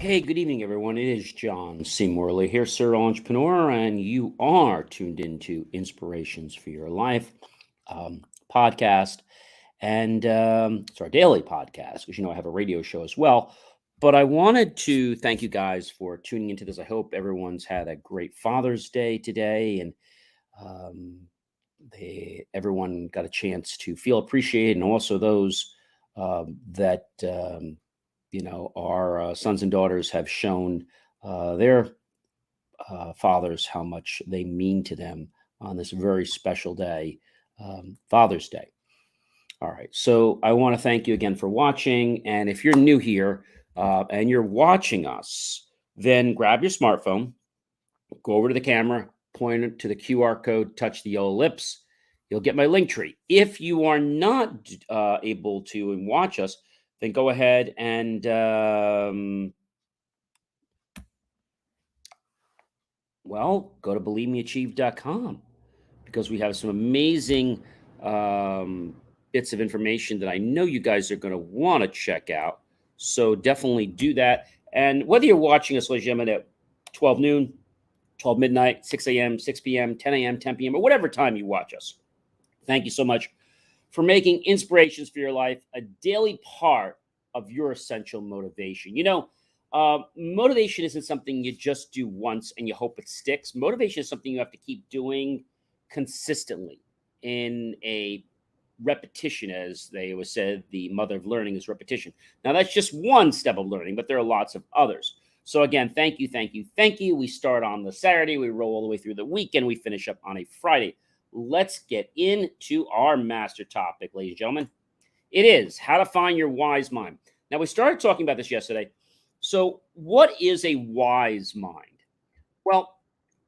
Hey, good evening, everyone. It is John C. Morley here, Sir Entrepreneur, and you are tuned into Inspirations for Your Life podcast. And it's our daily podcast because, I have a radio show as well. But I wanted to thank you guys for tuning into this. I hope everyone's had a great Father's Day today and um, everyone got a chance to feel appreciated, and also those that our sons and daughters have shown their fathers how much they mean to them on this very special day, Father's Day. All right, so I want to thank you again for watching, and if you're new here and you're watching us, then grab your smartphone, go over to the camera, point it to the QR code, touch the yellow lips. You'll get my link tree. If you are not able to and watch us, then go ahead and go to believemeachieve.com because we have some amazing bits of information that I know you guys are going to want to check out. So definitely do that. And whether you're watching us, ladies and gentlemen, at 12 noon, 12 midnight, 6 a.m., 6 p.m., 10 a.m., 10 p.m., or whatever time you watch us, thank you so much for making Inspirations for Your Life a daily part of your essential motivation. Motivation isn't something you just do once and you hope it sticks. Motivation is something you have to keep doing consistently in a repetition. As they always said, the mother of learning is repetition. Now, that's just one step of learning, but there are lots of others. So again, thank you, thank you, thank you. We start on the Saturday, we roll all the way through the weekend, we finish up on a Friday. Let's get into our master topic, ladies and gentlemen. It is how to find your wise mind. Now, we started talking about this yesterday. So, what is a wise mind? Well,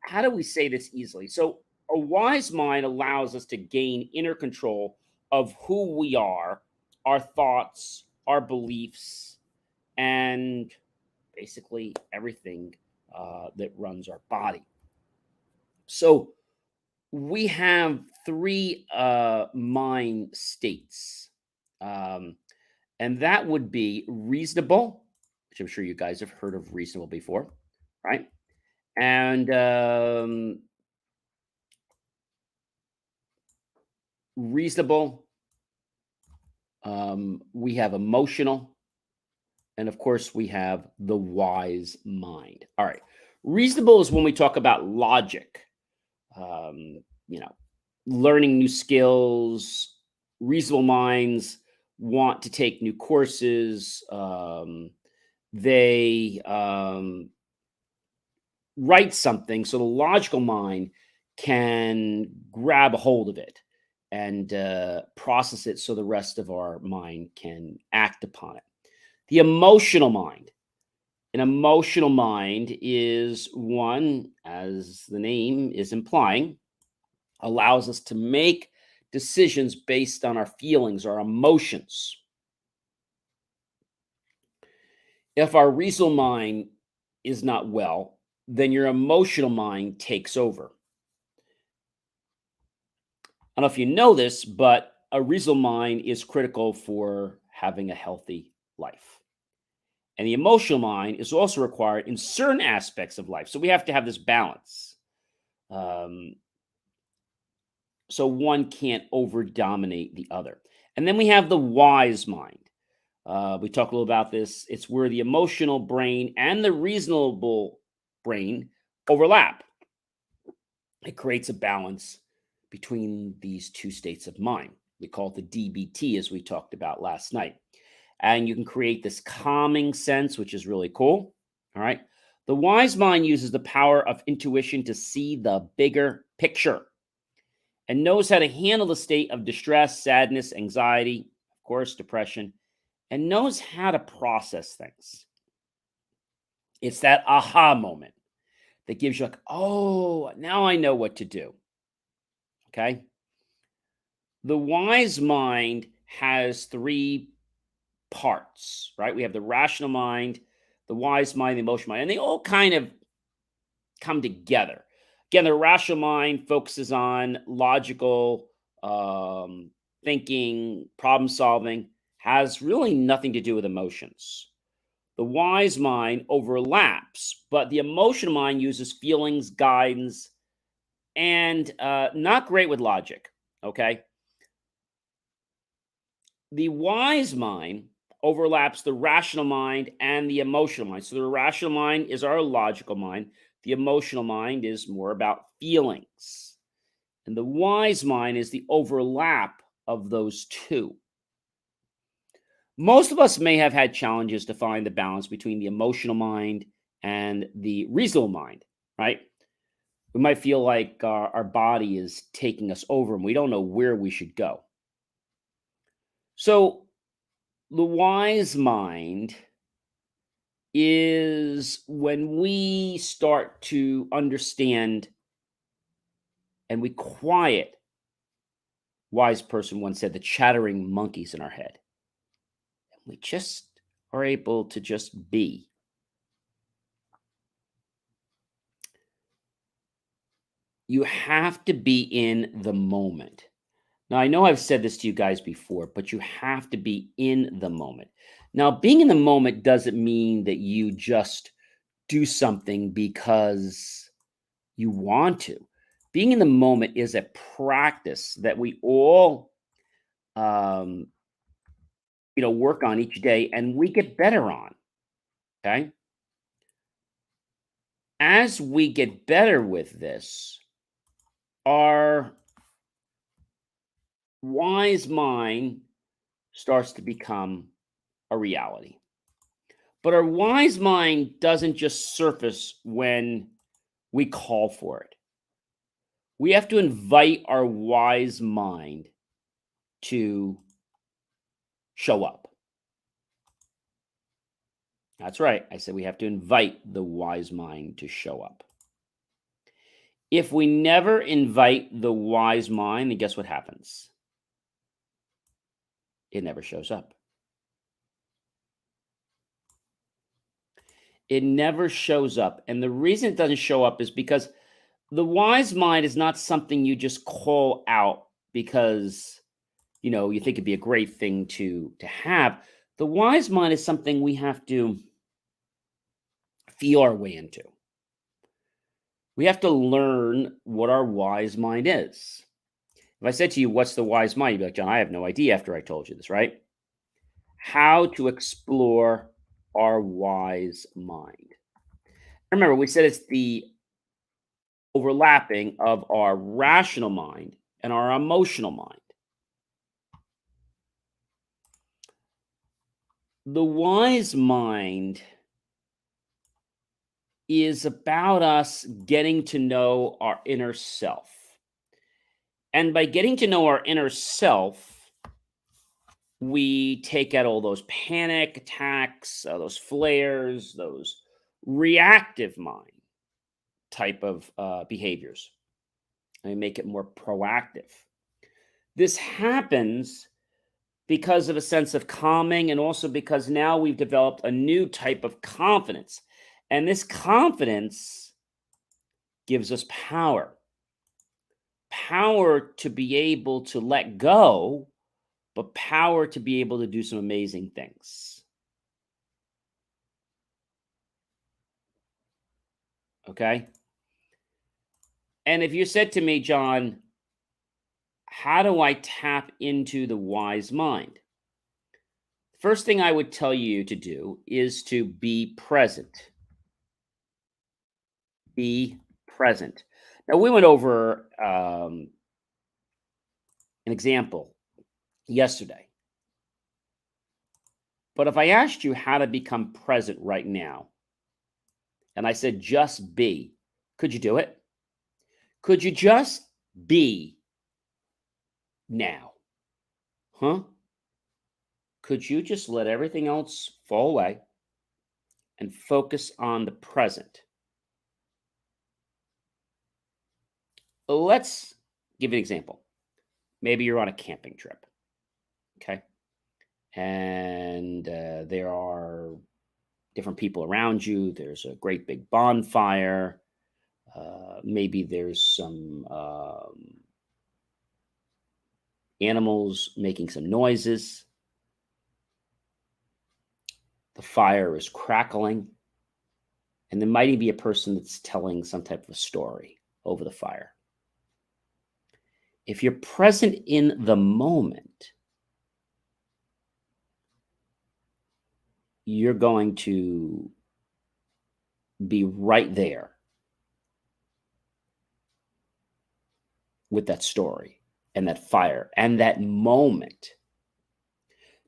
how do we say this easily? So, a wise mind allows us to gain inner control of who we are, our thoughts, our beliefs, and basically everything that runs our body. So, we have three mind states, um, and that would be reasonable, which I'm sure you guys have heard of reasonable before, right? And reasonable, we have emotional, and of course, we have the wise mind. All right. Reasonable is when we talk about logic, um, you know, learning new skills. Reasonable minds want to take new courses. They write something so the logical mind can grab a hold of it and process it so the rest of our mind can act upon it. The emotional mind. An emotional mind is one, as the name is implying, allows us to make decisions based on our feelings, our emotions. If our reasonable mind is not well, then your emotional mind takes over. I don't know if you know this, but a reasonable mind is critical for having a healthy life. And the emotional mind is also required in certain aspects of life. So we have to have this balance. Um, so one can't over dominate the other. And then we have the wise mind. We talk a little about this. It's where the emotional brain and the reasonable brain overlap. It creates a balance between these two states of mind. We call it the DBT, as we talked about last night. And you can create this calming sense, which is really cool. All right. The wise mind uses the power of intuition to see the bigger picture and knows how to handle the state of distress, sadness, anxiety, of course, depression, and knows how to process things. It's that aha moment that gives you like, oh, now I know what to do. Okay. The wise mind has three parts, right? We have the rational mind, the wise mind, the emotional mind, and they all kind of come together. Again, the rational mind focuses on logical thinking, problem solving, has really nothing to do with emotions. The wise mind overlaps, but the emotional mind uses feelings, guidance, and not great with logic. Okay. The wise mind overlaps the rational mind and the emotional mind. So the rational mind is our logical mind. The emotional mind is more about feelings. And the wise mind is the overlap of those two. Most of us may have had challenges to find the balance between the emotional mind and the reasonable mind, right? We might feel like our body is taking us over and we don't know where we should go. So, the wise mind is when we start to understand and we quiet, wise person once said, the chattering monkeys in our head. We just are able to just be. You have to be in the moment. Now, I know I've said this to you guys before, but you have to be in the moment. Now, being in the moment doesn't mean that you just do something because you want to. Being in the moment is a practice that we all, um, work on each day and we get better on. Okay. As we get better with this, our wise mind starts to become a reality. But our wise mind doesn't just surface when we call for it. We have to invite our wise mind to show up. That's right. I said we have to invite the wise mind to show up. If we never invite the wise mind, then guess what happens? It never shows up. It never shows up. And the reason it doesn't show up is because the wise mind is not something you just call out because you think it'd be a great thing to have. The wise mind is something we have to feel our way into. We have to learn what our wise mind is. If I said to you, what's the wise mind? You'd be like, John, I have no idea after I told you this, right? How to explore our wise mind. Remember, we said it's the overlapping of our rational mind and our emotional mind. The wise mind is about us getting to know our inner self. And by getting to know our inner self, we take out all those panic attacks, those flares, those reactive mind type of behaviors, and we make it more proactive. This happens because of a sense of calming and also because now we've developed a new type of confidence. And this confidence gives us power to be able to let go, but power to be able to do some amazing things. Okay. And if you said to me, John, how do I tap into the wise mind? First thing I would tell you to do is to be present. Be present. Now, we went over an example yesterday. But if I asked you how to become present right now, and I said just be, could you do it? Could you just be now? Huh? Could you just let everything else fall away and focus on the present? Let's give an example. Maybe you're on a camping trip, okay? And there are different people around you. There's a great big bonfire. Maybe there's some animals making some noises. The fire is crackling, and there might even be a person that's telling some type of a story over the fire. If you're present in the moment, you're going to be right there with that story and that fire and that moment.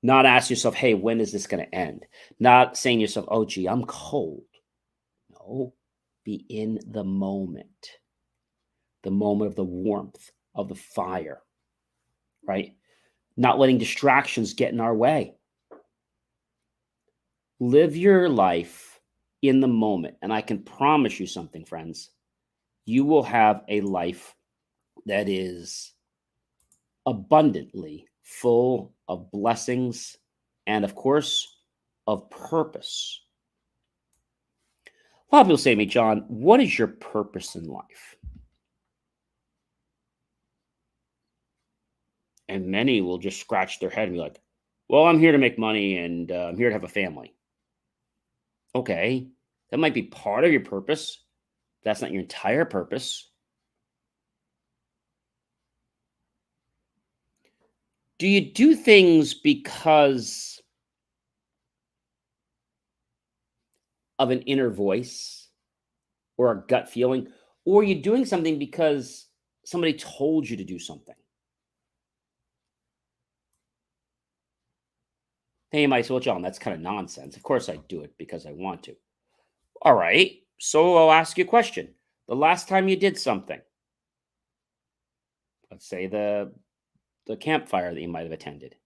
Not ask yourself, hey, when is this going to end? Not saying to yourself, oh, gee, I'm cold. No, be in the moment of the warmth of the fire, right? Not letting distractions get in our way. Live your life in the moment. And I can promise you something, friends. You will have a life that is abundantly full of blessings and, of course, of purpose. A lot of people say to me, John, what is your purpose in life? And many will just scratch their head and be like, well, I'm here to make money and I'm here to have a family. Okay, that might be part of your purpose. That's not your entire purpose. Do you do things because of an inner voice or a gut feeling? Or are you doing something because somebody told you to do something? Hey, you might say, well, John, that's kind of nonsense. Of course I do it because I want to. All right. So I'll ask you a question. The last time you did something, let's say the campfire that you might have attended,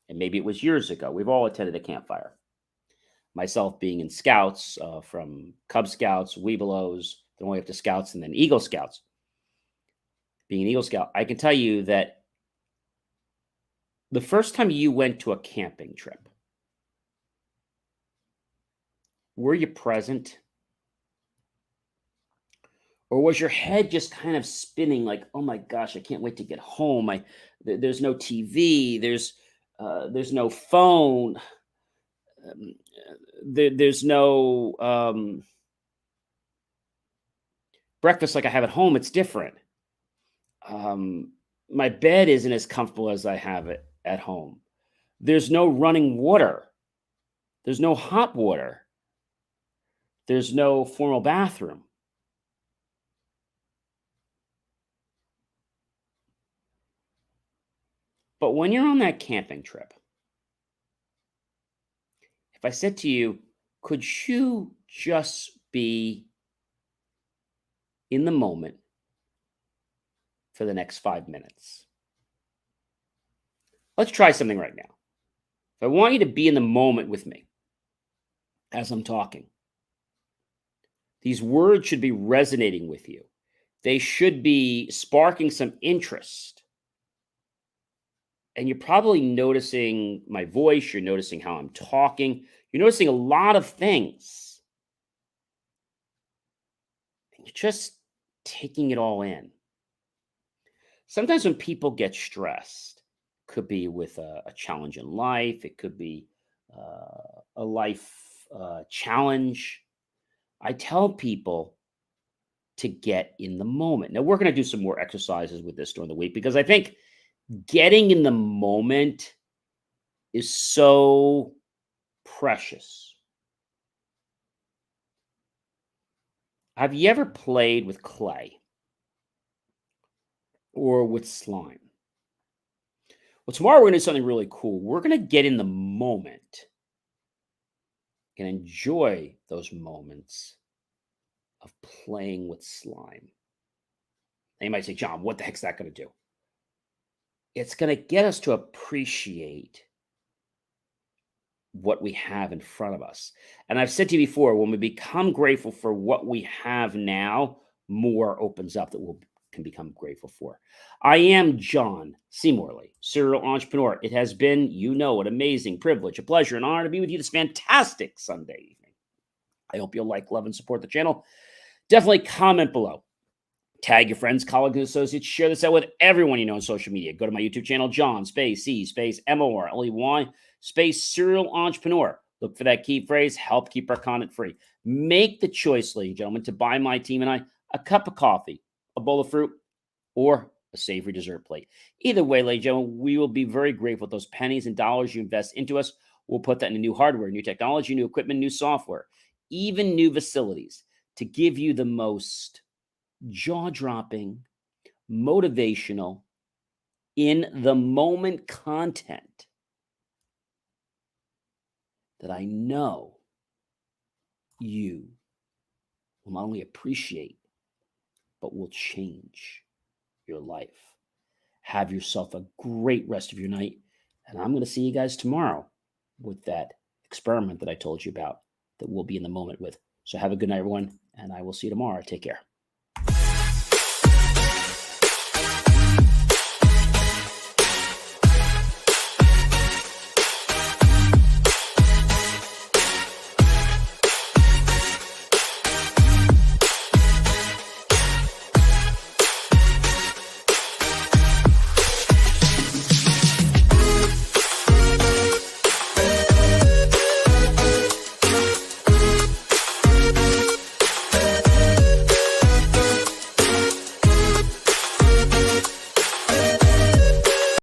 and maybe it was years ago. We've all attended a campfire. Myself being in Scouts, from Cub Scouts, Webelos, then way up to Scouts, and then Eagle Scouts. Being an Eagle Scout, I can tell you that the first time you went to a camping trip, were you present? Or was your head just kind of spinning like, oh my gosh, I can't wait to get home. There's no TV, there's no phone, there's no breakfast like I have at home. It's different. My bed isn't as comfortable as I have it at home. There's no running water. There's no hot water. There's no formal bathroom. But when you're on that camping trip, if I said to you, could you just be in the moment for the next 5 minutes? Let's try something right now. If I want you to be in the moment with me as I'm talking, these words should be resonating with you. They should be sparking some interest. And you're probably noticing my voice, you're noticing how I'm talking, you're noticing a lot of things. And you're just taking it all in. Sometimes when people get stressed, could be with a challenge in life, it could be a life challenge. I tell people to get in the moment. Now, we're going to do some more exercises with this during the week because I think getting in the moment is so precious. Have you ever played with clay or with slime? Well, tomorrow we're going to do something really cool. We're going to get in the moment and enjoy those moments of playing with slime. And you might say, John, what the heck's that going to do? It's going to get us to appreciate what we have in front of us. And I've said to you before, when we become grateful for what we have now, more opens up that we can become grateful for. I am John C. Morley, serial entrepreneur. It has been, an amazing privilege, a pleasure, an honor to be with you this fantastic Sunday evening. I hope you'll like, love, and support the channel. Definitely comment below. Tag your friends, colleagues, and associates. Share this out with everyone you know on social media. Go to my YouTube channel, John, C, Morley, Serial Entrepreneur. Look for that key phrase, help keep our content free. Make the choice, ladies and gentlemen, to buy my team and I a cup of coffee, a bowl of fruit, or a savory dessert plate. Either way, ladies and gentlemen, we will be very grateful. Those pennies and dollars you invest into us, we'll put that into new hardware, new technology, new equipment, new software, even new facilities to give you the most jaw-dropping, motivational, in the moment content that I know you will not only appreciate, but will change your life. Have yourself a great rest of your night. And I'm going to see you guys tomorrow with that experiment that I told you about that we'll be in the moment with. So have a good night, everyone. And I will see you tomorrow. Take care.